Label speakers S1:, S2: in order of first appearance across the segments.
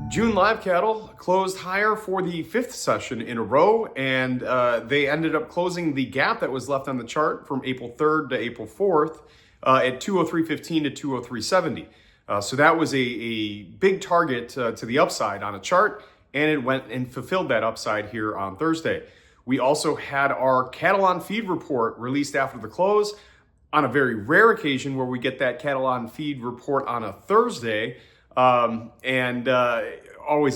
S1: June live cattle closed higher for the fifth session in a row, and they ended up closing the gap that was left on the chart from April 3rd to April 4th at 203.15 to 203.70. So that was a big target to the upside on a chart, and it went and fulfilled that upside here on Thursday. We also had our cattle on feed report released after the close, on a very rare occasion where we get that cattle on feed report on a Thursday. Always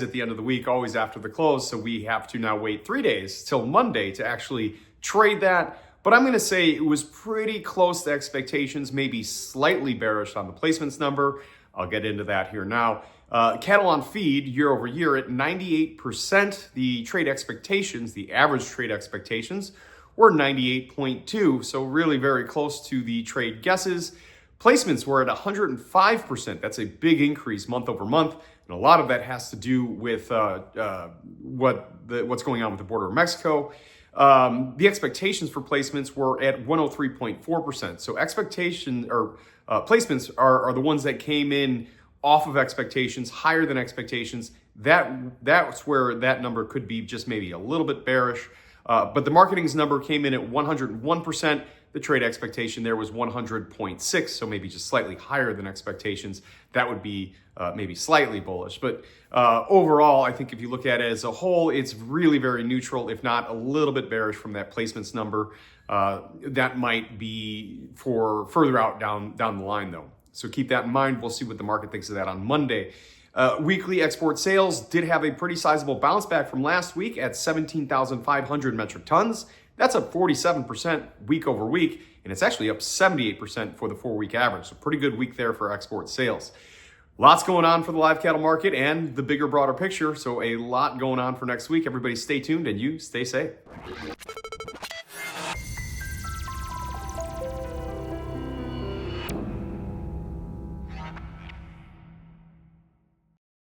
S1: at the end of the week, always after the close. So we have to now wait 3 days till Monday to actually trade that. But I'm going to say it was pretty close to expectations, maybe slightly bearish on the placements number. I'll get into that here now. Cattle on feed year over year at 98%. The trade expectations, the average trade expectations, were 98.2. So really very close to the trade guesses. Placements were at 105%. That's a big increase month over month. And a lot of that has to do with what's going on with the border of Mexico. The expectations for placements were at 103.4%. So placements are the ones that came in off of expectations, higher than expectations. That's where that number could be just maybe a little bit bearish. But the marketing's number came in at 101%. The trade expectation there was 100.6, so maybe just slightly higher than expectations. That would be maybe slightly bullish. But overall, I think if you look at it as a whole, it's really very neutral, if not a little bit bearish from that placements number. That might be for further out down the line, though. So keep that in mind. We'll see what the market thinks of that on Monday. Weekly export sales did have a pretty sizable bounce back from last week at 17,500 metric tons. That's up 47% week over week, and it's actually up 78% for the 4-week average. So pretty good week there for export sales. Lots going on for the live cattle market and the bigger, broader picture. So a lot going on for next week. Everybody stay tuned and you stay safe.